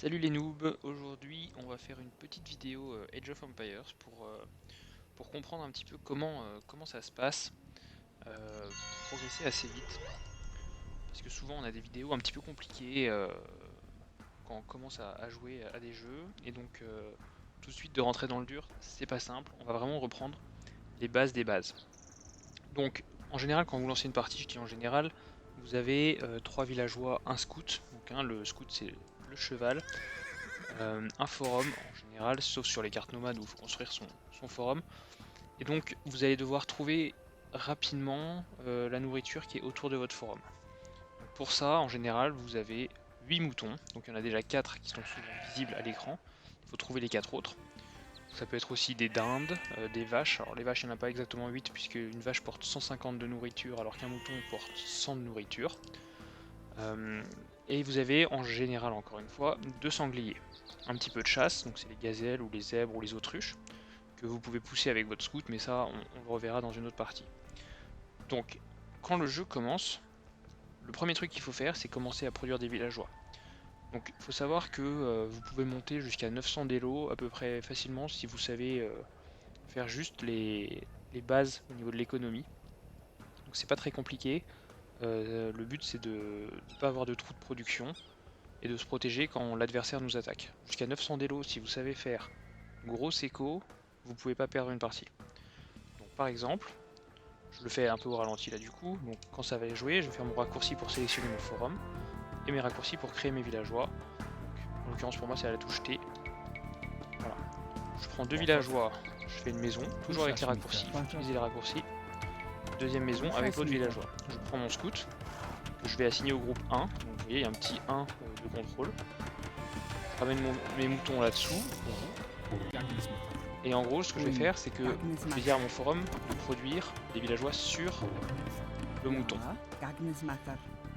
Salut les noobs, aujourd'hui on va faire une petite vidéo Age of Empires pour comprendre un petit peu comment ça se passe, pour progresser assez vite. Parce que souvent on a des vidéos un petit peu compliquées quand on commence à jouer à des jeux, et donc tout de suite de rentrer dans le dur, c'est pas simple, on va vraiment reprendre les bases des bases. Donc en général quand vous lancez une partie, je dis en général, vous avez 3 villageois, un scout, donc le scout c'est le cheval, un forum en général, sauf sur les cartes nomades où il faut construire son forum. Et donc vous allez devoir trouver rapidement la nourriture qui est autour de votre forum. Donc pour ça, en général, vous avez 8 moutons, donc il y en a déjà 4 qui sont souvent visibles à l'écran. Il faut trouver les 4 autres. Ça peut être aussi des dindes, des vaches. Alors les vaches, il n'y en a pas exactement 8 puisque une vache porte 150 de nourriture alors qu'un mouton porte 100 de nourriture. Et vous avez en général, encore une fois, 2 sangliers. Un petit peu de chasse, donc c'est les gazelles ou les zèbres ou les autruches, que vous pouvez pousser avec votre scout, mais ça on le reverra dans une autre partie. Donc quand le jeu commence, le premier truc qu'il faut faire c'est commencer à produire des villageois. Donc il faut savoir que vous pouvez monter jusqu'à 900 d'élo à peu près facilement si vous savez faire juste les bases au niveau de l'économie. Donc c'est pas très compliqué, le but c'est de ne pas avoir de trous de production et de se protéger quand l'adversaire nous attaque. Jusqu'à 900 d'élo, si vous savez faire gros écho, vous pouvez pas perdre une partie. Donc par exemple, je le fais un peu au ralenti là du coup, donc quand ça va jouer, je vais faire mon raccourci pour sélectionner mon forum, et mes raccourcis pour créer mes villageois. Donc, en l'occurrence pour moi c'est à la touche T. Voilà. Je prends deux villageois, je fais une maison, toujours avec les raccourcis, il faut utiliser les raccourcis. Deuxième maison avec l'autre villageois. Je prends mon scout, que je vais assigner au groupe 1, donc vous voyez il y a un petit 1 de contrôle. Je ramène mes moutons là-dessous. Et en gros, ce que je vais faire, c'est que je vais dire à mon forum de produire des villageois sur le mouton.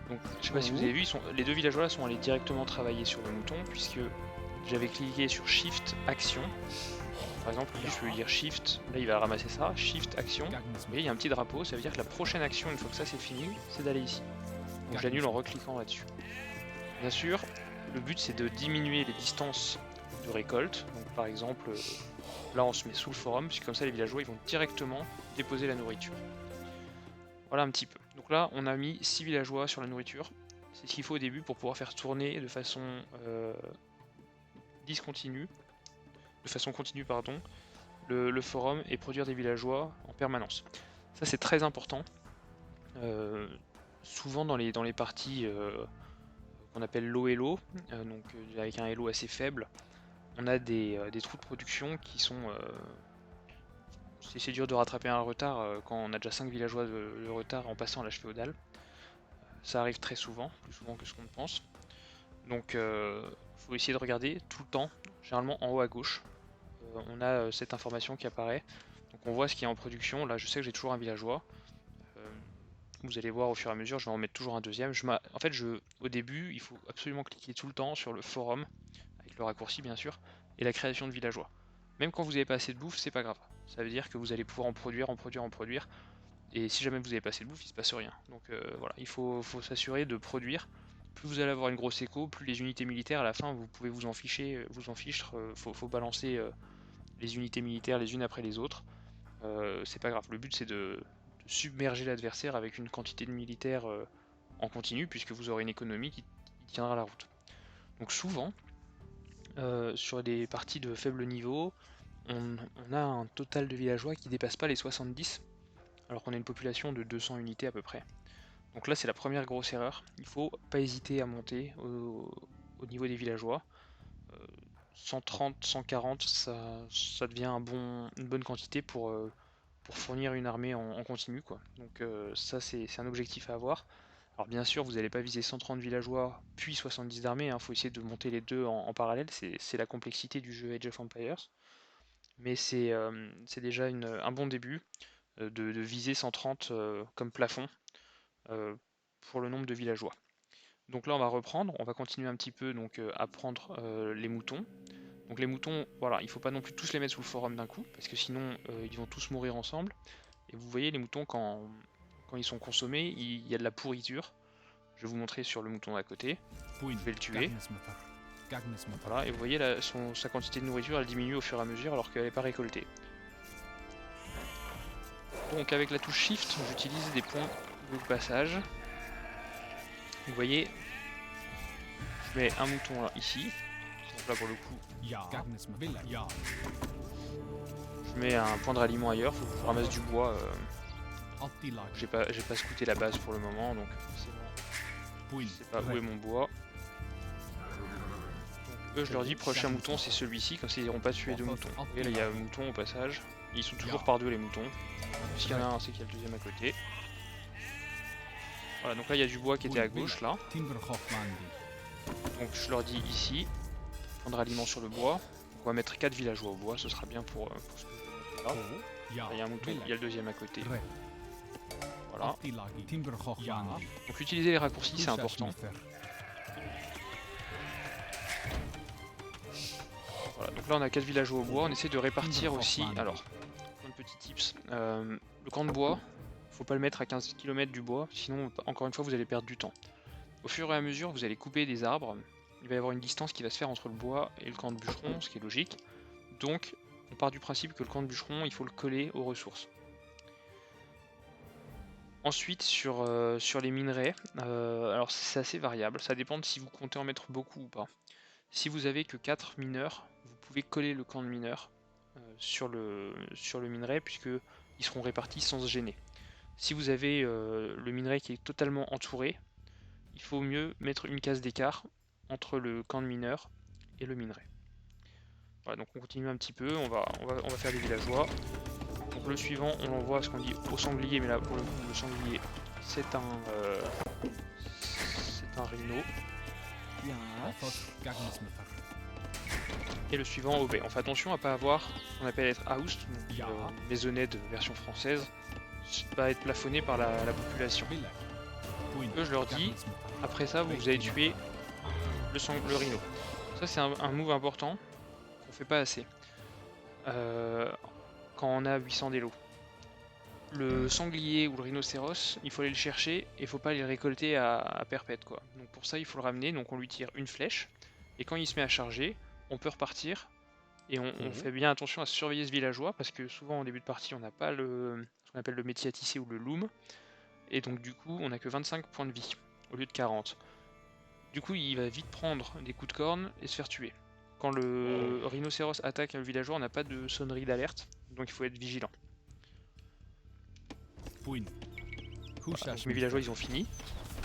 Donc, je sais pas si vous avez vu, les deux villageois là sont allés directement travailler sur le mouton, puisque j'avais cliqué sur Shift Action. Par exemple, je peux lui dire Shift, là il va ramasser ça, Shift Action. Vous voyez, il y a un petit drapeau, ça veut dire que la prochaine action, une fois que ça c'est fini, c'est d'aller ici. Donc je l'annule en recliquant là-dessus. Bien sûr, le but c'est de diminuer les distances de récolte. Donc par exemple, là on se met sous le forum, puisque comme ça les villageois ils vont directement déposer la nourriture. Voilà un petit peu. Donc là on a mis 6 villageois sur la nourriture. C'est ce qu'il faut au début pour pouvoir faire tourner de façon discontinue, de façon continue pardon, le forum et produire des villageois en permanence. Ça c'est très important. Souvent dans les parties qu'on appelle low elo, donc avec un elo assez faible, on a des trous de production qui sont... c'est dur de rattraper un retard quand on a déjà 5 villageois de retard en passant à l'âge féodal. Ça arrive très souvent, plus souvent que ce qu'on ne pense. Donc faut essayer de regarder tout le temps, généralement en haut à gauche. On a cette information qui apparaît. Donc on voit ce qui est en production. Là je sais que j'ai toujours un villageois. Vous allez voir au fur et à mesure, je vais en mettre toujours un deuxième. En fait, au début, il faut absolument cliquer tout le temps sur le forum, avec le raccourci bien sûr, et la création de villageois. Même quand vous n'avez pas assez de bouffe, c'est pas grave. Ça veut dire que vous allez pouvoir en produire, en produire, en produire. Et si jamais vous n'avez pas assez de bouffe, il se passe rien. Donc voilà, il faut s'assurer de produire. Plus vous allez avoir une grosse écho, plus les unités militaires à la fin, vous pouvez vous en ficher, faut balancer les unités militaires les unes après les autres. C'est pas grave, le but c'est de submerger l'adversaire avec une quantité de militaires en continu, puisque vous aurez une économie qui tiendra la route. Donc souvent, sur des parties de faible niveau, on a un total de villageois qui dépasse pas les 70, alors qu'on a une population de 200 unités à peu près. Donc là c'est la première grosse erreur, il faut pas hésiter à monter au niveau des villageois. 130, 140, ça devient une bonne quantité pour fournir une armée en continu, quoi. Donc ça c'est un objectif à avoir. Alors bien sûr vous n'allez pas viser 130 villageois puis 70 d'armée, il faut essayer de monter les deux en parallèle, c'est la complexité du jeu Age of Empires. Mais c'est déjà un bon début de viser 130 comme plafond euh, pour le nombre de villageois. Donc là on va reprendre, on va continuer un petit peu donc, à prendre les moutons. Donc les moutons, voilà, il ne faut pas non plus tous les mettre sous le forum d'un coup, parce que sinon ils vont tous mourir ensemble. Et vous voyez les moutons quand ils sont consommés, il y a de la pourriture. Je vais vous montrer sur le mouton d'à côté. Je vais le tuer. Voilà, et vous voyez là, sa quantité de nourriture elle diminue au fur et à mesure alors qu'elle n'est pas récoltée. Donc avec la touche Shift, j'utilise des points de passage. Vous voyez, je mets un mouton là, ici. Donc là pour le coup, je mets un point de ralliement ailleurs, faut que je ramasse du bois. J'ai pas scouté la base pour le moment, donc je sais pas où est mon bois. Donc eux je leur dis prochain mouton c'est celui-ci, comme ça ils n'iront pas tuer deux moutons. Vous voyez là il y a un mouton au passage, et ils sont toujours par deux les moutons. Puisqu'il y en a un c'est qu'il y a le deuxième à côté. Voilà, donc là il y a du bois qui était à gauche là. Donc je leur dis ici, point de ralliement sur le bois. On va mettre 4 villageois au bois, ce sera bien pour ce que je vais mettre là. Là il y a un mouton, il y a le deuxième à côté. Voilà. Donc utiliser les raccourcis c'est important. Voilà, donc là on a 4 villageois au bois, on essaie de répartir aussi. Alors, un petit tips, le camp de bois, faut pas le mettre à 15 km du bois, sinon encore une fois vous allez perdre du temps. Au fur et à mesure vous allez couper des arbres, il va y avoir une distance qui va se faire entre le bois et le camp de bûcheron, ce qui est logique. Donc on part du principe que le camp de bûcheron il faut le coller aux ressources. Ensuite sur les minerais, alors c'est assez variable, ça dépend de si vous comptez en mettre beaucoup ou pas. Si vous avez que 4 mineurs, vous pouvez coller le camp de mineurs sur le minerai puisque ils seront répartis sans se gêner. Si vous avez le minerai qui est totalement entouré, il faut mieux mettre une case d'écart entre le camp de mineurs et le minerai. Voilà, donc on continue un petit peu, on va faire des villageois. Donc le suivant, on l'envoie à ce qu'on dit au sanglier, mais là pour le coup le sanglier c'est un rhino. Et le suivant au B. On fait attention à pas avoir ce qu'on appelle être housed, donc maisonnette version française, pas être plafonné par la population. Eux je leur dis, après ça vous allez tuer le rhino. Ça c'est un move important qu'on fait pas assez. Quand on a 800 d'élo. Le sanglier ou le rhinocéros, il faut aller le chercher et il faut pas les récolter à perpète quoi. Donc pour ça il faut le ramener, donc on lui tire une flèche et quand il se met à charger, on peut repartir et on fait bien attention à surveiller ce villageois parce que souvent au début de partie on n'a pas ce qu'on appelle le métier à tisser ou le loom et donc du coup on n'a que 25 points de vie au lieu de 40. Du coup il va vite prendre des coups de corne et se faire tuer. Quand le rhinocéros attaque un villageois on n'a pas de sonnerie d'alerte donc il faut être vigilant. Voilà, donc mes villageois ils ont fini.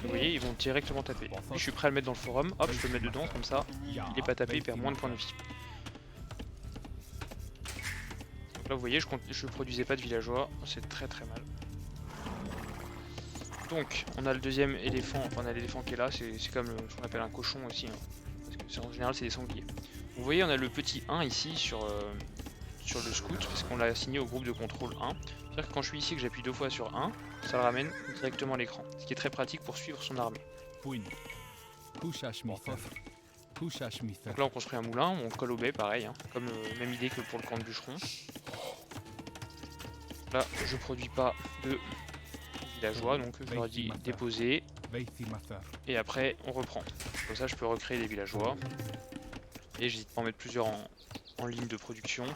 Vous voyez, ils vont directement taper. Lui, je suis prêt à le mettre dans le forum, hop, je peux le mettre dedans, comme ça, il n'est pas tapé, il perd moins de points de vie. Donc là, vous voyez, je produisais pas de villageois, c'est très très mal. Donc, on a le deuxième éléphant, enfin on a l'éléphant qui est là, c'est comme ce qu'on appelle un cochon aussi, hein, parce que en général c'est des sangliers. Vous voyez, on a le petit 1 ici sur le scout, parce qu'on l'a assigné au groupe de contrôle 1. C'est-à-dire que quand je suis ici que j'appuie 2 fois sur 1, ça le ramène directement à l'écran, ce qui est très pratique pour suivre son armée. Donc là on construit un moulin, on colle au baie pareil, hein, comme même idée que pour le camp de bûcheron. Là je produis pas de villageois, donc je leur dis déposer, et après on reprend. Comme ça je peux recréer des villageois, et j'hésite pas à en mettre plusieurs en ligne de production.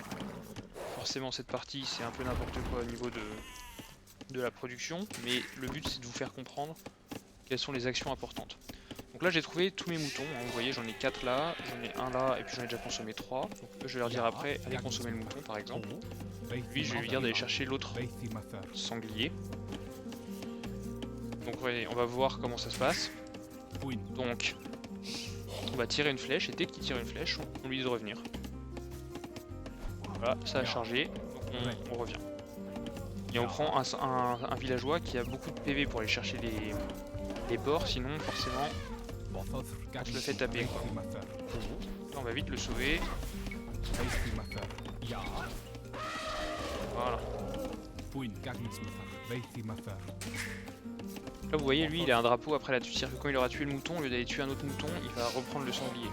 Forcément cette partie c'est un peu n'importe quoi au niveau de la production, mais le but c'est de vous faire comprendre quelles sont les actions importantes. Donc là j'ai trouvé tous mes moutons, hein, vous voyez j'en ai 4 là, j'en ai un là et puis j'en ai déjà consommé 3. Donc je vais leur dire après, allez consommer le mouton par exemple. Lui je vais lui dire d'aller chercher l'autre sanglier. Donc ouais, on va voir comment ça se passe. Donc on va tirer une flèche et dès qu'il tire une flèche, on lui dit de revenir. Voilà, ça a chargé, donc on revient. Et on prend un villageois qui a beaucoup de PV pour aller chercher les bords, sinon forcément on se le fait taper quoi. Là on va vite le sauver. Voilà. Là vous voyez lui il a un drapeau après là-dessus, c'est-à-dire que quand il aura tué le mouton, au lieu d'aller tuer un autre mouton, il va reprendre le sanglier.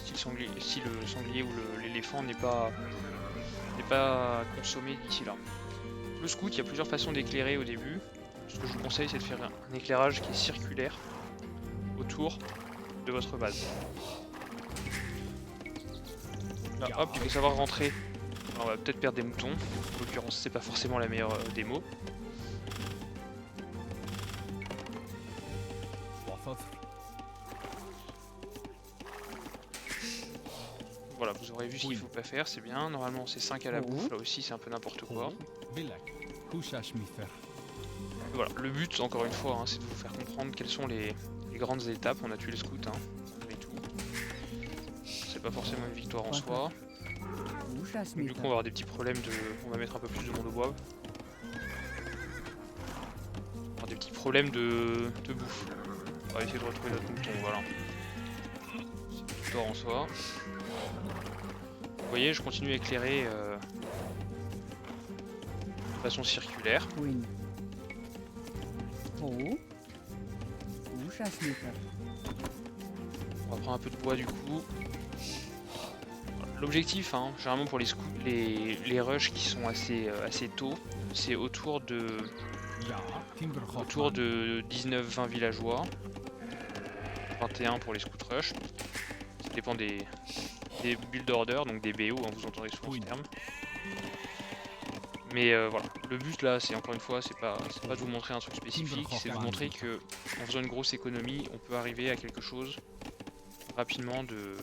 Si le sanglier ou l'éléphant n'est pas consommé d'ici là. Le scout, il y a plusieurs façons d'éclairer au début. Ce que je vous conseille c'est de faire un éclairage qui est circulaire autour de votre base. Là, hop, il faut savoir rentrer. Alors, on va peut-être perdre des moutons. En l'occurrence, c'est pas forcément la meilleure démo. Voilà, vous aurez vu ce qu'il faut pas faire, c'est bien. Normalement, c'est 5 à la bouffe. Là aussi, c'est un peu n'importe quoi. Voilà, le but, encore une fois, hein, c'est de vous faire comprendre quelles sont les grandes étapes. On a tué le scout, hein, malgré tout. C'est pas forcément une victoire en soi. Donc, du coup, on va avoir des petits problèmes de... On va mettre un peu plus de monde au bois. On va avoir des petits problèmes de bouffe. On va essayer de retrouver notre mouton, voilà. C'est une victoire en soi. Vous voyez, je continue à éclairer de façon circulaire. On va prendre un peu de bois du coup. L'objectif, hein, généralement pour les rushs qui sont assez tôt, c'est autour de 19-20 villageois. 21 pour les scouts rush. Ça dépend des build orders, donc des BO, hein, vous entendrez souvent ce terme. Mais voilà, le but là, c'est encore une fois, c'est pas de vous montrer un truc spécifique, c'est de vous montrer que en faisant une grosse économie, on peut arriver à quelque chose rapidement de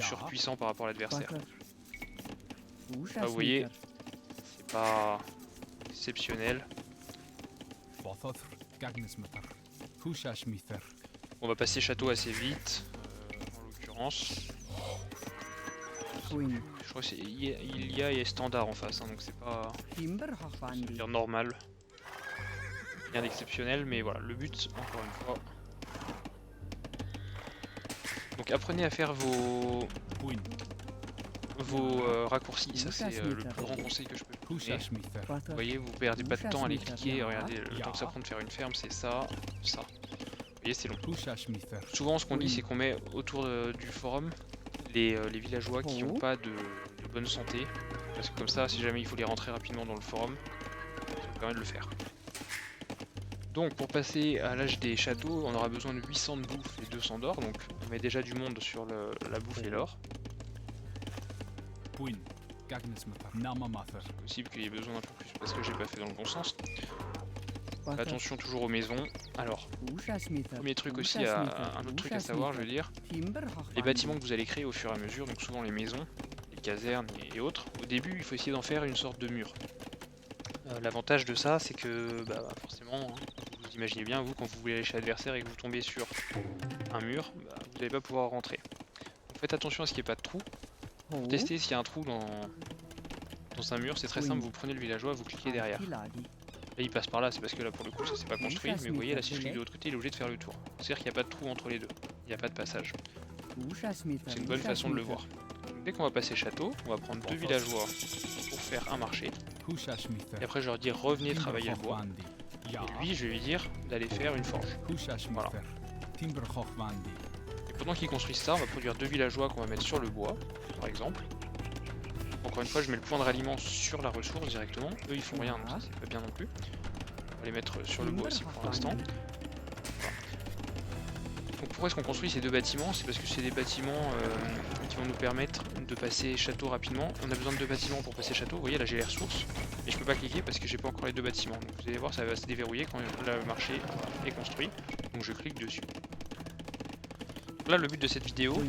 surpuissant par rapport à l'adversaire. Là, vous voyez, c'est pas exceptionnel. On va passer château assez vite, en l'occurrence. Je crois que il y a standard en face, hein, donc c'est pas dire normal. Rien d'exceptionnel, mais voilà, le but, encore une fois. Donc apprenez à faire vos raccourcis, ça c'est le plus grand conseil que je peux vous donner. Vous voyez, vous perdez pas de temps à les cliquer, regardez, le temps que ça prend de faire une ferme, c'est ça, ça. Vous voyez, c'est long. Souvent, ce qu'on dit, c'est qu'on met autour du forum les villageois qui n'ont pas de bonne santé, parce que comme ça, si jamais il faut les rentrer rapidement dans le forum, ça permet de le faire. Donc pour passer à l'âge des châteaux, on aura besoin de 800 de bouffe et 200 d'or, donc on met déjà du monde sur la bouffe et l'or. C'est possible qu'il y ait besoin d'un peu plus parce que j'ai pas fait dans le bon sens. Attention toujours aux maisons. Alors, premier truc aussi, un autre truc à savoir, je veux dire, les bâtiments que vous allez créer au fur et à mesure, donc souvent les maisons, les casernes et autres, au début il faut essayer d'en faire une sorte de mur. L'avantage de ça, c'est que forcément, hein, vous imaginez bien, vous, quand vous voulez aller chez l'adversaire et que vous tombez sur un mur, vous n'allez pas pouvoir rentrer. Donc faites attention à ce qu'il n'y ait pas de trou. Pour tester s'il y a un trou dans un mur, c'est très simple, vous prenez le villageois, vous cliquez derrière. Là il passe par là, c'est parce que là pour le coup ça s'est pas construit, mais vous voyez là si je clique de l'autre côté, il est obligé de faire le tour. C'est-à-dire qu'il n'y a pas de trou entre les deux, il n'y a pas de passage. C'est une bonne façon de le voir. Donc, dès qu'on va passer château, on va prendre 2 villageois pour faire un marché. Et après je leur dis revenez travailler le bois. Et lui je vais lui dire d'aller faire une forge. Voilà. Et pendant qu'ils construisent ça, on va produire 2 villageois qu'on va mettre sur le bois, par exemple. Encore une fois, je mets le point de ralliement sur la ressource directement. Eux ils font rien, donc ça c'est pas bien non plus. On va les mettre sur le bois aussi pour l'instant. Voilà. Donc pourquoi est-ce qu'on construit ces 2 bâtiments? C'est parce que c'est des bâtiments qui vont nous permettre de passer château rapidement. On a besoin de 2 bâtiments pour passer château. Vous voyez là j'ai les ressources. Et je peux pas cliquer parce que j'ai pas encore les 2 bâtiments. Donc vous allez voir, ça va se déverrouiller quand le marché est construit. Donc je clique dessus. Donc là le but de cette vidéo,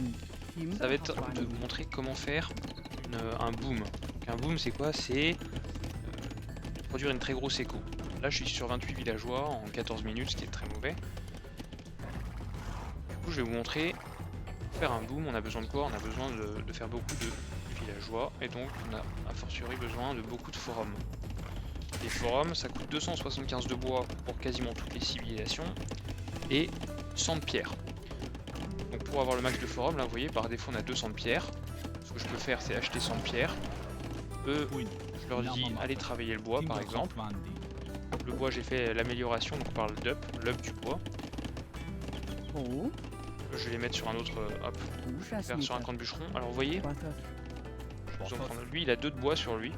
ça va être de vous montrer comment faire un boom. Donc un boom c'est quoi? C'est produire une très grosse écho. Là je suis sur 28 villageois en 14 minutes, ce qui est très mauvais. Du coup je vais vous montrer, pour faire un boom on a besoin de quoi? On a besoin de faire beaucoup de villageois et donc on a a fortiori besoin de beaucoup de forums. Les forums ça coûte 275 de bois pour quasiment toutes les civilisations et 100 de pierre. Donc pour avoir le max de forums, là vous voyez par défaut on a 200 de pierre. Ce que je peux faire c'est acheter 100 de pierre. Eux, je leur dis allez travailler le bois par exemple. Le bois j'ai fait l'amélioration, donc on parle l'up du bois. Je vais les mettre sur un autre hop, faire sur un camp de bûcheron. Alors vous voyez, je vous en prendre lui, il a 2 de bois sur lui.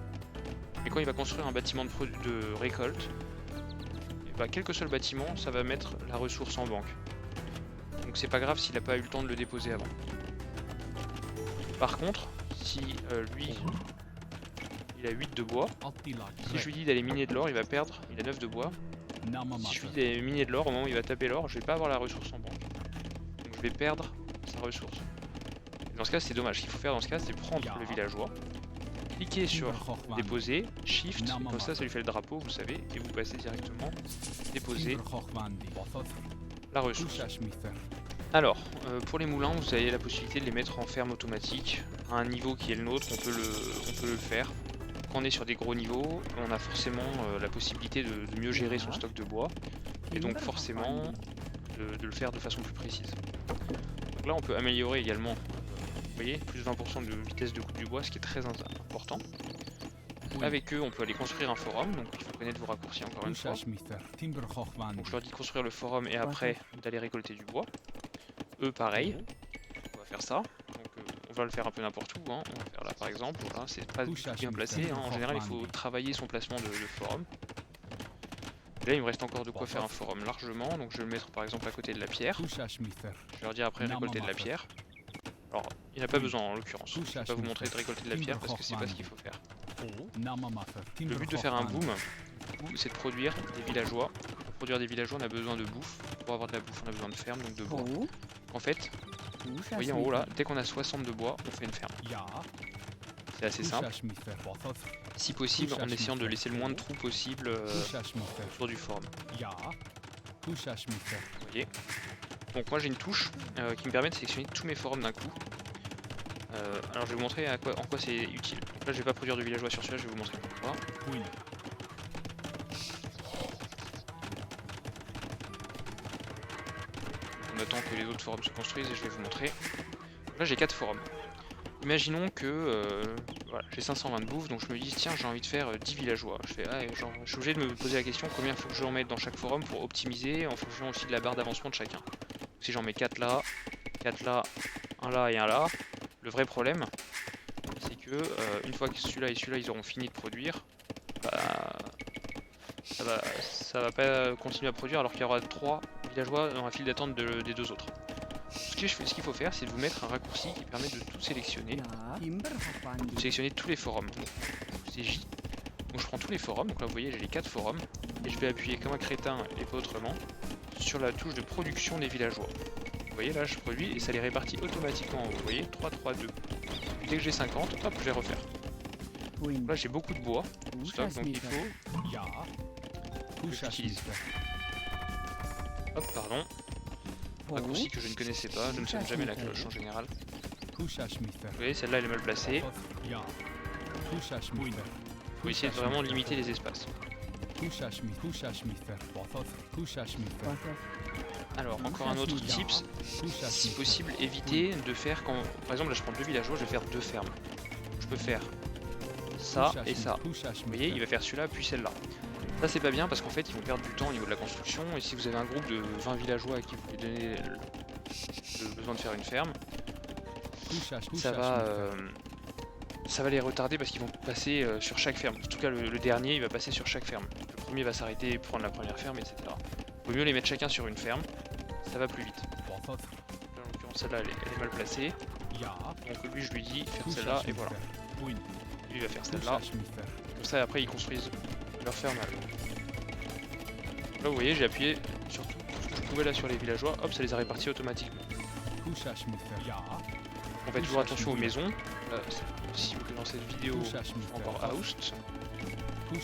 Et quand il va construire un bâtiment de récolte, et bah, quel que soit le bâtiment, ça va mettre la ressource en banque. Donc c'est pas grave s'il n'a pas eu le temps de le déposer avant. Par contre, si lui, il a 8 de bois, si je lui dis d'aller miner de l'or, il va perdre, il a 9 de bois. Si je lui dis d'aller miner de l'or, au moment où il va taper l'or, je vais pas avoir la ressource en banque. Donc je vais perdre sa ressource. Et dans ce cas, c'est dommage. Ce qu'il faut faire dans ce cas, c'est prendre le villageois, cliquer sur déposer, shift, et comme ça lui fait le drapeau, vous savez, et vous passez directement déposer la ressource. Alors, pour les moulins, vous avez la possibilité de les mettre en ferme automatique. À un niveau qui est le nôtre, on peut le faire. Quand on est sur des gros niveaux, on a forcément la possibilité de mieux gérer son stock de bois. Et donc forcément, de le faire de façon plus précise. Donc là, on peut améliorer également, vous voyez, plus de 20% de vitesse de coupe du bois, ce qui est très important. Avec eux, on peut aller construire un forum, donc il faut connaître vos raccourcis encore une fois. Donc je leur dis de construire le forum et après d'aller récolter du bois. Eux pareil, on va faire ça. Donc on va le faire un peu n'importe où, hein. On va faire là par exemple, voilà, c'est pas bien placé, hein. En général il faut travailler son placement de forum. Et là il me reste encore de quoi faire un forum largement, donc je vais le mettre par exemple à côté de la pierre. Je vais leur dire après récolter de la pierre. Alors il n'a pas besoin en l'occurrence, je ne vais pas vous montrer de récolter de la pierre parce que c'est pas ce qu'il faut faire. Le but de faire un boom, c'est de produire des villageois. Pour produire des villageois, on a besoin de bouffe. Pour avoir de la bouffe, on a besoin de ferme, donc de bois. En fait, vous voyez en haut là, dès qu'on a 60 de bois, on fait une ferme. C'est assez simple. Si possible, en essayant de laisser le moins de trous possible autour du forum. Vous voyez. Donc moi j'ai une touche qui me permet de sélectionner tous mes forums d'un coup. Alors je vais vous montrer en quoi c'est utile. Donc là je vais pas produire de villageois sur celui-là, je vais vous montrer pourquoi. On attend que les autres forums se construisent et je vais vous montrer. Donc là j'ai 4 forums. Imaginons que voilà, j'ai 520 de bouffe, donc je me dis tiens j'ai envie de faire 10 villageois. Je suis obligé de me poser la question combien il faut que je en mette dans chaque forum pour optimiser en fonction aussi de la barre d'avancement de chacun. Donc, si j'en mets 4 là, 1 là et 1 là, le vrai problème c'est que une fois que celui-là et celui-là ils auront fini de produire, bah, ça va pas continuer à produire alors qu'il y aura 3 villageois dans la file d'attente des 2 autres. Ce qu'il faut faire, c'est de vous mettre un raccourci qui permet de tout sélectionner. De sélectionner tous les forums. C'est J. Donc je prends tous les forums, donc là vous voyez j'ai les 4 forums, et je vais appuyer comme un crétin et pas autrement sur la touche de production des villageois. Vous voyez là je produis et ça les répartit automatiquement, vous voyez 3, 3, 2. Puis dès que j'ai 50, hop je vais refaire. Donc là j'ai beaucoup de bois, stock, donc il faut que j'utilise. Hop pardon. Raccourci que je ne connaissais pas, je ne sonne jamais la cloche en général. Vous voyez celle-là elle est mal placée. Faut essayer de vraiment limiter les espaces. Alors encore un autre tips, si possible éviter de faire quand... Par exemple là je prends 2 villageois, je vais faire 2 fermes. Je peux faire ça et ça. Vous voyez il va faire celui-là puis celle-là. Ça c'est pas bien parce qu'en fait ils vont perdre du temps au niveau de la construction et si vous avez un groupe de 20 villageois à qui vous voulez donner le besoin de faire une ferme, ça va les retarder parce qu'ils vont passer sur chaque ferme. En tout cas le dernier il va passer sur chaque ferme. Le premier va s'arrêter, prendre la première ferme, etc. Il vaut mieux les mettre chacun sur une ferme, ça va plus vite. Là, en l'occurrence celle-là elle est mal placée. Donc lui je lui dis faire celle-là et voilà. Lui il va faire celle-là. Comme ça après ils construisent leur ferme. Là vous voyez j'ai appuyé sur tout ce que je pouvais là sur les villageois, hop ça les a répartis automatiquement. On fait toujours attention aux maisons. Là, si vous dans cette vidéo encore Houst. Vous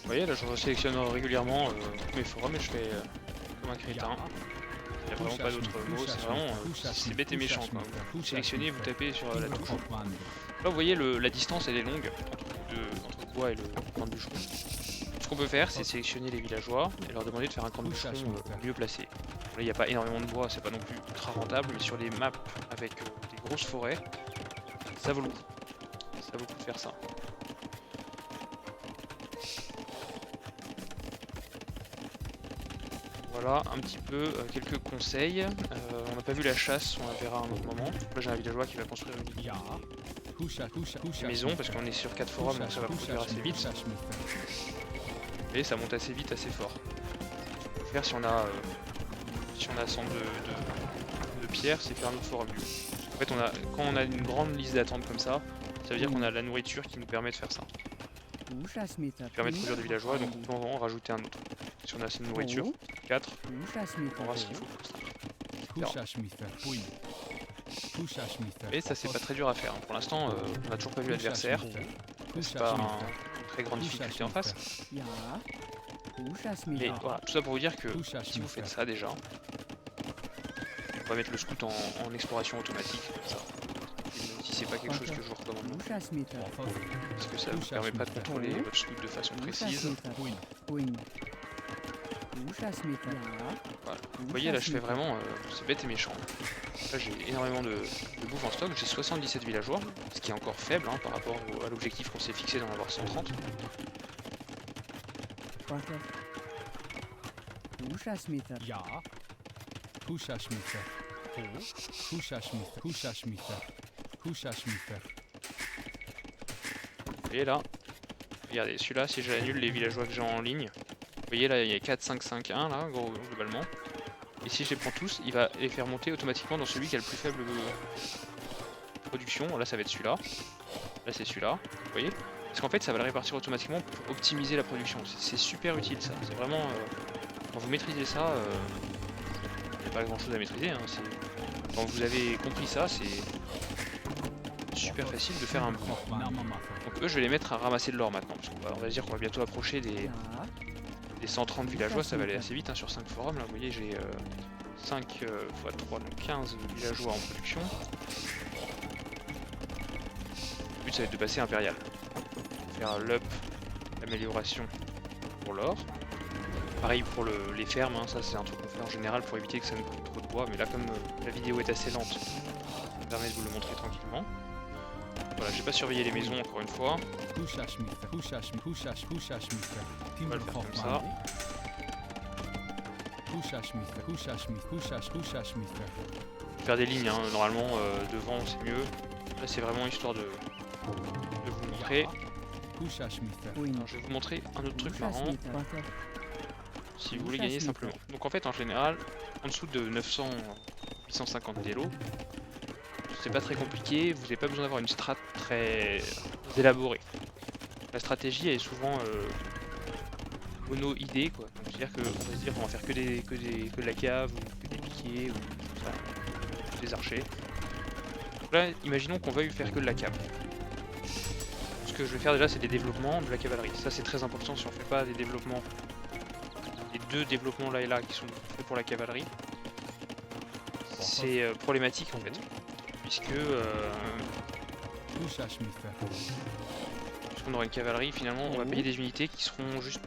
voyez là je sélectionne régulièrement tous mes forums et je fais comme un crétin. Il n'y a vraiment pas d'autre mot, c'est vraiment c'est bête et méchant quoi. Vous sélectionnez, vous tapez sur la touche. Là vous voyez la distance elle est longue entre le bois et le camp de bûcheron. Ce qu'on peut faire c'est sélectionner les villageois et leur demander de faire un camp de bûcheron mieux placé. Là il n'y a pas énormément de bois, c'est pas non plus ultra rentable, mais sur les maps avec des grosses forêts, ça vaut le coup. Ça vaut le coup de faire ça. Voilà, un petit peu quelques conseils. On n'a pas vu la chasse, on la verra à un autre moment. Là j'ai un villageois qui va construire une maison parce qu'on est sur 4 forums donc ça va produire assez vite. Et ça monte assez vite, assez fort. On va faire si on a 100 de pierres, c'est faire notre forum. En fait quand on a une grande liste d'attente comme ça veut dire qu'on a la nourriture qui nous permet de faire ça. Qui permet de produire des villageois, donc on peut en rajouter un autre. Si on a assez de nourriture, 4, on verra ce qu'il faut. Et ça c'est pas très dur à faire. Pour l'instant, on n'a toujours pas vu l'adversaire. C'est pas une très grande difficulté en face. Mais voilà, tout ça pour vous dire que si vous faites ça déjà, on va mettre le scout en exploration automatique, comme ça. Et si c'est pas quelque chose que je vous recommande, parce que ça ne vous permet pas de contrôler votre scout de façon précise. Voilà. Vous voyez là je fais vraiment, c'est bête et méchant. Là j'ai énormément de bouffe en stock, j'ai 77 villageois, ce qui est encore faible hein, par rapport à l'objectif qu'on s'est fixé d'en avoir 130. Et là, regardez, celui-là, si j'annule les villageois que j'ai en ligne, vous voyez là, il y a 4, 5, 5, 1 là, globalement. Et si je les prends tous, il va les faire monter automatiquement dans celui qui a le plus faible production. Là, ça va être celui-là. Là, c'est celui-là, vous voyez. Parce qu'en fait, ça va le répartir automatiquement pour optimiser la production. C'est super utile ça. C'est vraiment... quand vous maîtrisez ça, il n'y a pas grand-chose à maîtriser. Hein. Quand vous avez compris ça, c'est super facile de faire un bout. Donc eux, je vais les mettre à ramasser de l'or maintenant. Parce qu'on va dire qu'on va bientôt approcher des 130 villageois. Ça va aller assez vite hein, sur 5 forums. Là, vous voyez, j'ai 5 x 3, donc 15 villageois en production. Le but, ça va être de passer impérial. Faire l'up, l'amélioration pour l'or. Pareil pour les fermes, hein, ça c'est un truc qu'on fait en général pour éviter que ça nous coûte trop de bois, mais là comme la vidéo est assez lente, ça me permet de vous le montrer tranquillement. Voilà, j'ai pas surveillé les maisons encore une fois. On va le faire comme ça. Faire des lignes, hein, normalement devant c'est mieux. Là c'est vraiment histoire de vous montrer. Alors, je vais vous montrer un autre truc marrant. Si vous voulez gagner simplement. Donc en fait en général, en dessous de 900, 850 d'élo, c'est pas très compliqué, vous n'avez pas besoin d'avoir une strat très élaborée. La stratégie elle est souvent mono-idée quoi. C'est-à-dire qu'on va se dire on va faire que de la cave, ou que des piquiers, ou tout ça, des archers. Donc là, imaginons qu'on veuille faire que de la cave. Ce que je vais faire déjà c'est des développements de la cavalerie. Ça c'est très important si on fait pas des développements. Les deux développements là et là qui sont faits pour la cavalerie. C'est problématique en fait. Puisqu'on aura une cavalerie, finalement on va payer des unités qui seront juste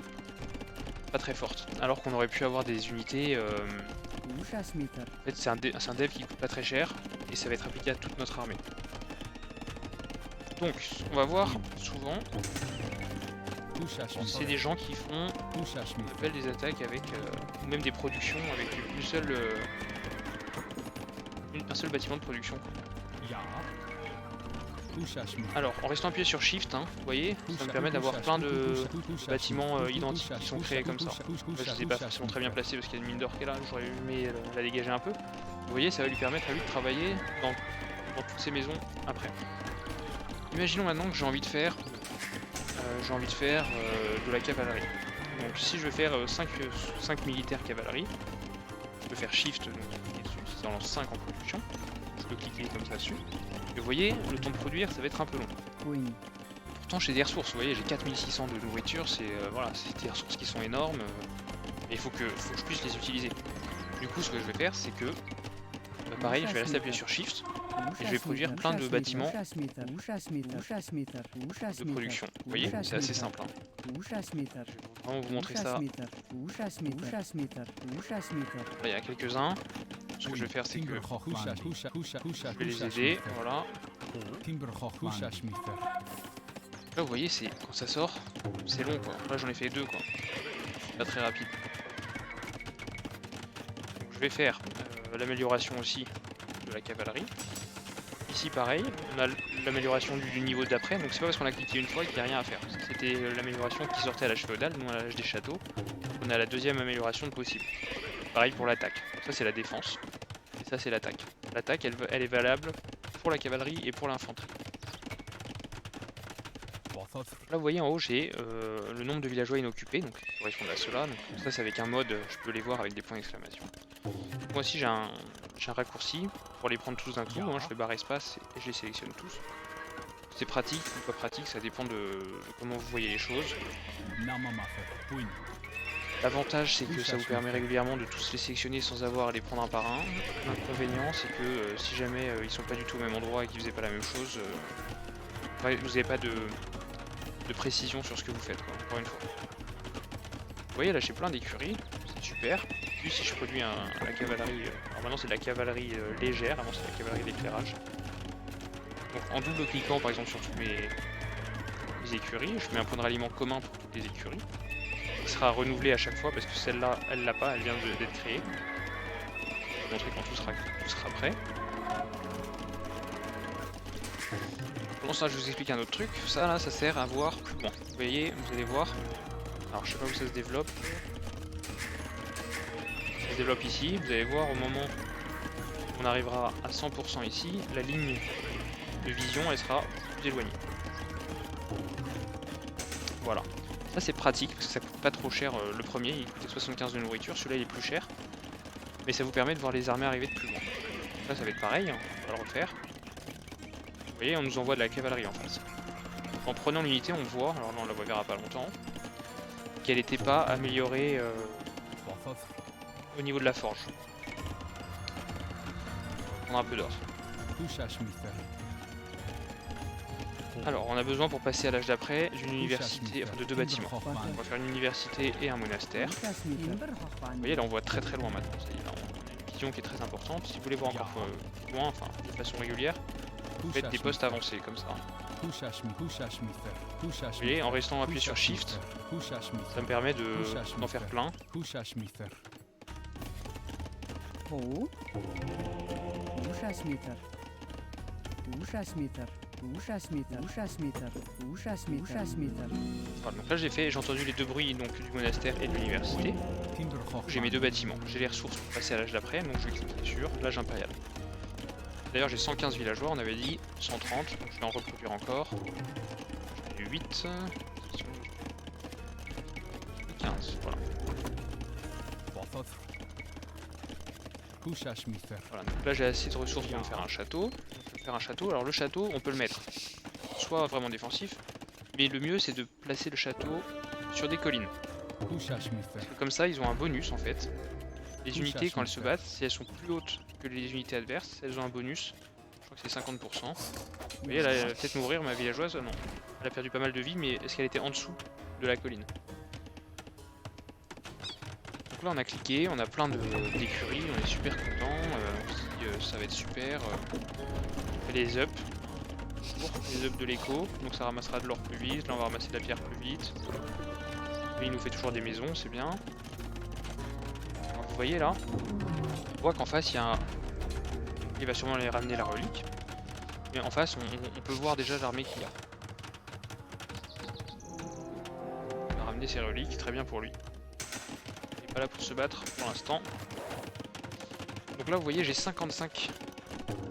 pas très fortes. Alors qu'on aurait pu avoir des unités... En fait c'est un dev qui coûte pas très cher et ça va être appliqué à toute notre armée. Donc on va voir souvent, c'est des gens qui font des attaques avec, ou même des productions avec un seul bâtiment de production. Alors, en restant appuyé sur Shift, hein, vous voyez, ça me permet d'avoir plein de bâtiments identiques qui sont créés comme ça. Là, je ne sais pas s'ils sont très bien placés parce qu'il y a une mine d'or qui est là, j'aurais aimé la dégager un peu. Vous voyez, ça va lui permettre à lui de travailler dans toutes ces maisons après. Imaginons maintenant que j'ai envie de faire, de la cavalerie. Donc si je veux faire 5 militaires cavalerie, je peux faire Shift, donc ça lance 5 en production. Je peux cliquer comme ça dessus. Et vous voyez, le temps de produire, ça va être un peu long. Oui. Pourtant, j'ai des ressources, vous voyez, j'ai 4600 de nourriture, c'est voilà, des ressources qui sont énormes. Et il faut que je puisse les utiliser. Du coup, ce que je vais faire, c'est que, pareil, je vais rester appuyé sur Shift. Et je vais produire plein de bâtiments de production. Vous voyez, c'est assez simple. Hein. Je vais vraiment vous montrer ça. Là, il y a quelques-uns. Ce que je vais faire, c'est que je vais les aider. Voilà. Là, vous voyez, quand ça sort, c'est long quoi. Là, j'en ai fait 2 quoi. Pas très rapide. je vais faire l'amélioration aussi de la cavalerie. Ici pareil, on a l'amélioration du niveau d'après, donc c'est pas parce qu'on a cliqué une fois qu'il n'y a rien à faire. C'était l'amélioration qui sortait à l'âge féodal, nous à l'âge des châteaux. On a la deuxième amélioration de possible. Pareil pour l'attaque. Ça c'est la défense, et ça c'est l'attaque. L'attaque elle est valable pour la cavalerie et pour l'infanterie. Là vous voyez en haut j'ai le nombre de villageois inoccupés, donc qui correspondent à cela. Donc ça c'est avec un mode, je peux les voir avec des points d'exclamation. Moi aussi j'ai un raccourci pour les prendre tous d'un coup, hein, je fais barre espace et je les sélectionne tous. C'est pratique ou pas pratique, ça dépend de comment vous voyez les choses. L'avantage c'est que ça vous permet régulièrement de tous les sélectionner sans avoir à les prendre un par un. L'inconvénient c'est que si jamais ils sont pas du tout au même endroit et qu'ils faisaient pas la même chose, vous n'avez pas de précision sur ce que vous faites, quoi, encore une fois. Vous voyez là j'ai plein d'écuries, c'est super. Puis si je produis la cavalerie, alors maintenant c'est de la cavalerie légère, avant c'est la cavalerie d'éclairage. Donc en double cliquant par exemple sur toutes mes écuries, je mets un point de ralliement commun pour toutes les écuries. Il sera renouvelé à chaque fois parce que celle-là elle l'a pas, elle vient d'être créée. Je vais vous montrer quand tout sera prêt. Pendant ça je vous explique un autre truc, ça là ça sert à voir plus loin. Vous voyez, vous allez voir, alors je sais pas où ça se développe. Ça se développe ici, vous allez voir au moment où on arrivera à 100% ici, la ligne de vision elle sera plus éloignée. Voilà, ça c'est pratique parce que ça coûte pas trop cher. Le premier il coûtait 75 de nourriture, celui-là il est plus cher, mais ça vous permet de voir les armées arriver de plus loin. Là ça va être pareil, on va le refaire. Vous voyez, on nous envoie de la cavalerie en face. En prenant l'unité, on voit, alors là on la verra pas longtemps, qu'elle n'était pas améliorée au niveau de la forge. On a un peu d'or. Alors, on a besoin pour passer à l'âge d'après d'une université, enfin de 2 bâtiments. On va faire une université et un monastère. Vous voyez, là on voit très très loin maintenant. Là, on a une vision qui est très importante. Si vous voulez voir encore plus loin, enfin de façon régulière, vous faites des postes avancés comme ça. Vous voyez, en restant appuyé sur Shift, ça me permet d'en faire plein. Voilà, donc là j'ai entendu les deux bruits donc, du monastère et de l'université. J'ai mes 2 bâtiments, j'ai les ressources pour passer à l'âge d'après, donc je vais cliquer sur l'âge impérial. D'ailleurs j'ai 115 villageois, on avait dit 130, donc je vais en reproduire encore. J'ai 8, 15, voilà. Voilà, donc là j'ai assez de ressources pour me faire un château. Je vais faire un château, alors le château on peut le mettre soit vraiment défensif, mais le mieux c'est de placer le château sur des collines. Parce que comme ça ils ont un bonus en fait. Les unités quand elles se battent, si elles sont plus hautes que les unités adverses, elles ont un bonus. Je crois que c'est 50%. Vous voyez, elle va peut-être mourir ma villageoise, non. Elle a perdu pas mal de vie, mais est-ce qu'elle était en dessous de la colline? Donc là on a cliqué, on a plein d'écuries, on est super content. Ça va être super. On fait les ups. Les ups de l'écho, donc ça ramassera de l'or plus vite. Là on va ramasser de la pierre plus vite. Et il nous fait toujours des maisons, c'est bien. Alors, vous voyez là, on voit qu'en face il y a un... Il va sûrement aller ramener la relique. Mais en face on peut voir déjà l'armée qu'il y a. Il va ramener ses reliques, très bien pour lui. Il n'est pas là pour se battre pour l'instant. Donc là vous voyez j'ai 55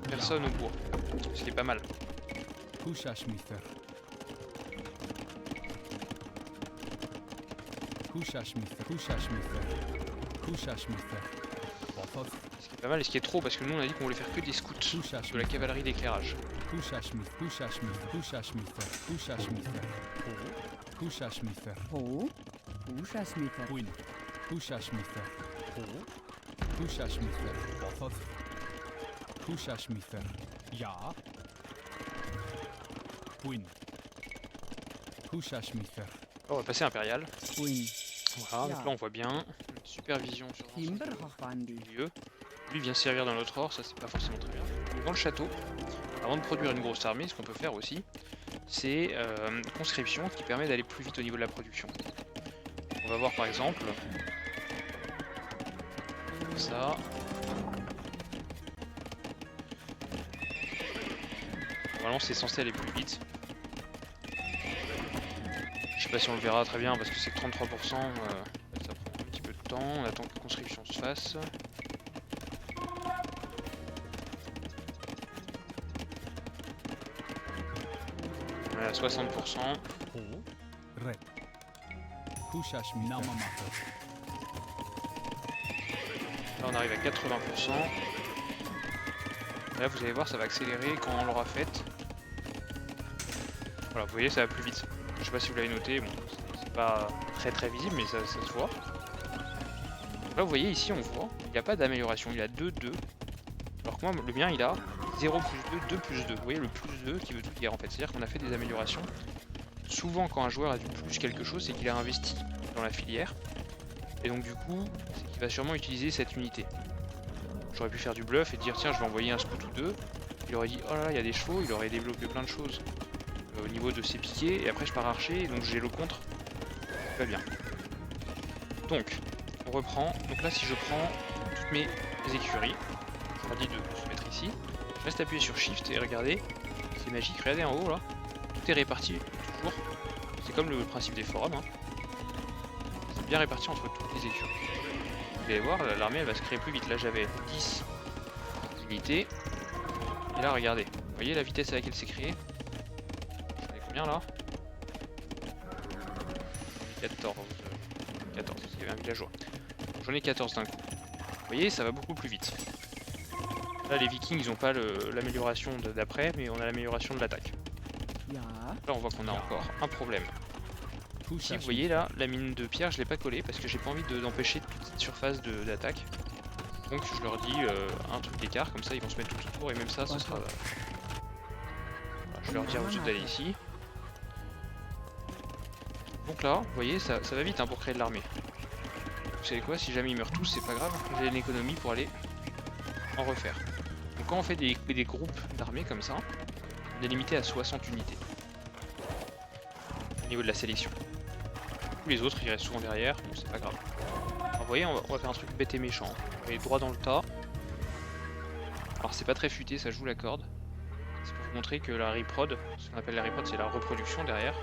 personnes au bois, ce qui est pas mal. Ce qui est pas mal et ce qui est trop parce que nous on a dit qu'on voulait faire que des scouts de la cavalerie d'éclairage. On va passer impérial. Voilà, donc là on voit bien une supervision sur le milieu. Lui vient servir dans notre or, ça c'est pas forcément très bien. Dans le château, avant de produire une grosse armée, ce qu'on peut faire aussi, c'est conscription qui permet d'aller plus vite au niveau de la production. On va voir par exemple, comme ça. Normalement c'est censé aller plus vite. Je sais pas si on le verra très bien parce que c'est que 33%, ça prend un petit peu de temps, on attend que la construction se fasse. On est à 60%. Là on arrive à 80%. Là vous allez voir, ça va accélérer quand on l'aura faite. Voilà, vous voyez, ça va plus vite. Je sais pas si vous l'avez noté, bon, c'est pas très visible, mais ça se voit. Là vous voyez, ici on voit, il n'y a pas d'amélioration, il a 2, 2. Alors que moi, le mien il a 0 plus 2, 2 plus 2. Vous voyez le plus 2 qui veut tout dire en fait, c'est-à-dire qu'on a fait des améliorations. Souvent quand un joueur a du plus quelque chose, c'est qu'il a investi dans la filière. Et donc du coup, c'est qu'il va sûrement utiliser cette unité. J'aurais pu faire du bluff et dire tiens je vais envoyer un scout ou deux. Il aurait dit oh là là il y a des chevaux, il aurait développé plein de choses au niveau de ses piquets. Et après je pars archer, et donc j'ai le contre. Tout va bien. Donc on reprend. Donc là si je prends toutes mes écuries, je leur dis de se mettre ici. Je reste appuyé sur Shift et regardez, c'est magique, regardez en haut là. Tout est réparti toujours. C'est comme le principe des forums. Hein. C'est bien réparti entre toutes les écuries. Vous allez voir, l'armée elle va se créer plus vite. Là j'avais 10 unités. Et là regardez, vous voyez la vitesse à laquelle c'est créé. J'en ai combien là? 14. 14, parce qu'il y avait un villageois. J'en ai 14 d'un coup. Vous voyez, ça va beaucoup plus vite. Là les vikings ils ont pas l'amélioration d'après, mais on a l'amélioration de l'attaque. Là on voit qu'on a encore un problème. Ici vous voyez là, la mine de pierre je l'ai pas collée parce que j'ai pas envie d'empêcher toute cette surface d'attaque. Donc je leur dis un truc d'écart, comme ça ils vont se mettre tout autour et même ça ce sera... Voilà, je leur dis aux autres d'aller ici. Donc là, vous voyez, ça va vite hein, pour créer de l'armée. Vous savez quoi, si jamais ils meurent tous, c'est pas grave, j'ai une économie pour aller en refaire. Donc quand on fait des groupes d'armées comme ça, on est limité à 60 unités. Au niveau de la sélection. Les autres ils restent souvent derrière, bon c'est pas grave. Alors, vous voyez, on va faire un truc bête et méchant. On va aller droit dans le tas. Alors c'est pas très futé, ça joue la corde. C'est pour vous montrer que la reprod, ce qu'on appelle la reprod c'est la reproduction derrière,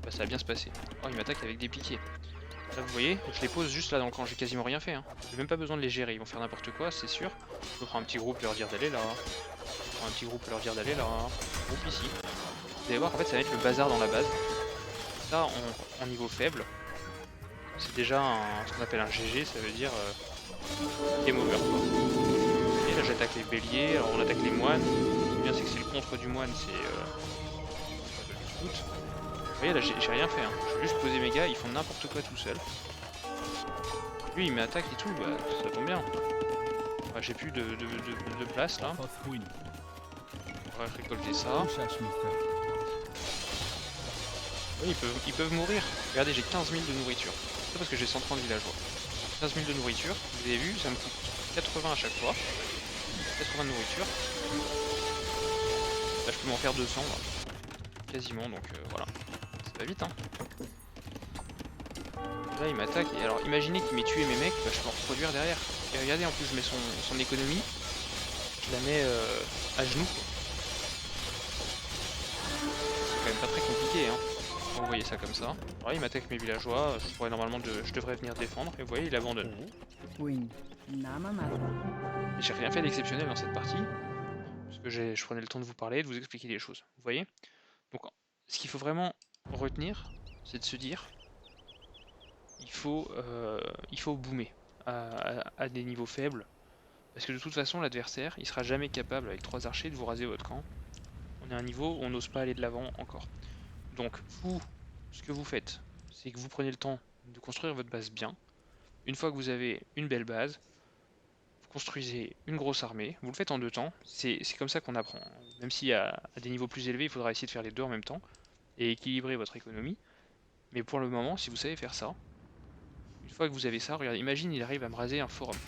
bah, ça va bien se passer. Oh il m'attaque avec des piquets. Là vous voyez, je les pose juste là dans le camp, j'ai quasiment rien fait. Hein. J'ai même pas besoin de les gérer, ils vont faire n'importe quoi, c'est sûr. Je peux prendre un petit groupe et leur dire d'aller là. Je prends un petit groupe et leur dire d'aller là. Un groupe ici. Vous allez voir, en fait ça va être le bazar dans la base. Ça en niveau faible, c'est déjà ce qu'on appelle un GG, ça veut dire game over quoi. Et là j'attaque les béliers, alors on attaque les moines. Ce qui est bien c'est que c'est le contre du moine, c'est le scout. Vous voyez là j'ai rien fait, hein. Je vais juste poser mes gars, ils font n'importe quoi tout seuls. Lui il m'attaque et tout, bah ça tombe bien. Ouais, j'ai plus de place là. On va récolter ça. Oui, ils peuvent mourir. Regardez, j'ai 15 000 de nourriture. C'est parce que j'ai 130 villageois. 15 000 de nourriture, vous avez vu, ça me coûte 80 à chaque fois. 80 de nourriture. Là, je peux m'en faire 200, là. Quasiment, donc voilà. Ça va vite, hein. Là, il m'attaque. Et alors, imaginez qu'il m'ait tué mes mecs, bah, je peux en reproduire derrière. Et regardez, en plus, je mets son économie. Je la mets à genoux. C'est quand même pas très compliqué, hein. Vous voyez ça comme ça. Alors il m'attaque mes villageois, je devrais venir défendre, et vous voyez il abandonne. Et j'ai rien fait d'exceptionnel dans cette partie, parce que je prenais le temps de vous parler, de vous expliquer les choses. Vous voyez. Donc ce qu'il faut vraiment retenir, c'est de se dire, il faut boomer à des niveaux faibles, parce que de toute façon l'adversaire, il sera jamais capable avec 3 archers de vous raser votre camp. On est à un niveau où on n'ose pas aller de l'avant encore. Donc vous, ce que vous faites, c'est que vous prenez le temps de construire votre base bien. Une fois que vous avez une belle base, vous construisez une grosse armée. Vous le faites en 2 temps. C'est comme ça qu'on apprend. Même si à des niveaux plus élevés, il faudra essayer de faire les deux en même temps et équilibrer votre économie. Mais pour le moment, si vous savez faire ça, une fois que vous avez ça, regardez, imagine il arrive à me raser un forum.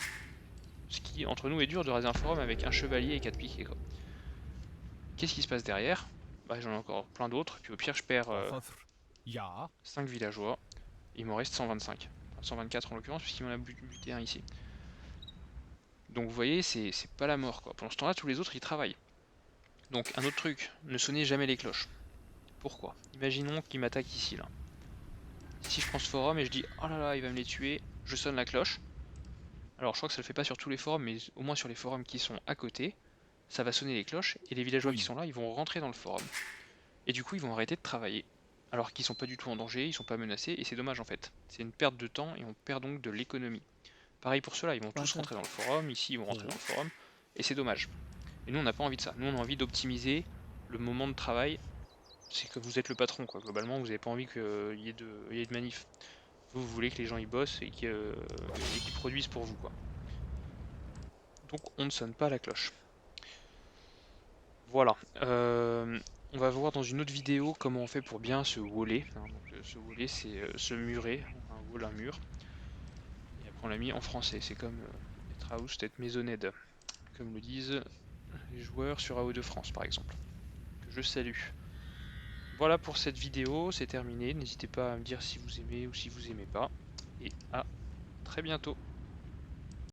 Ce qui, entre nous, est dur de raser un forum avec un chevalier et 4 piquets. Qu'est-ce qui se passe derrière? Bah, j'en ai encore plein d'autres. Puis au pire, je perds 5 villageois. Il m'en reste 125. Enfin, 124 en l'occurrence, puisqu'il m'en a buté un ici. Donc vous voyez, c'est pas la mort quoi. Pendant ce temps-là, tous les autres ils travaillent. Donc un autre truc, ne sonnez jamais les cloches. Pourquoi? Imaginons qu'il m'attaque ici là. Si je prends ce forum et je dis oh là là, il va me les tuer, je sonne la cloche. Alors je crois que ça le fait pas sur tous les forums, mais au moins sur les forums qui sont à côté, ça va sonner les cloches et les villageois qui sont là, ils vont rentrer dans le forum. Et du coup, ils vont arrêter de travailler. Alors qu'ils sont pas du tout en danger, ils sont pas menacés, et c'est dommage en fait. C'est une perte de temps et on perd donc de l'économie. Pareil pour ceux-là, ils vont tous rentrer dans le forum, ici ils vont rentrer dans le forum, et c'est dommage. Et nous on n'a pas envie de ça, nous on a envie d'optimiser le moment de travail. C'est que vous êtes le patron quoi, globalement vous n'avez pas envie qu'il y ait de manif. Vous voulez que les gens y bossent et qu'ils produisent pour vous quoi. Donc on ne sonne pas la cloche. Voilà. On va voir dans une autre vidéo comment on fait pour bien se waller. Hein, donc, se waller, c'est se murer. Un wall, un mur. Et après on l'a mis en français. C'est comme être house, être maisonnette. Comme le disent les joueurs sur AO de France par exemple. Que je salue. Voilà pour cette vidéo, c'est terminé. N'hésitez pas à me dire si vous aimez ou si vous aimez pas. Et à très bientôt.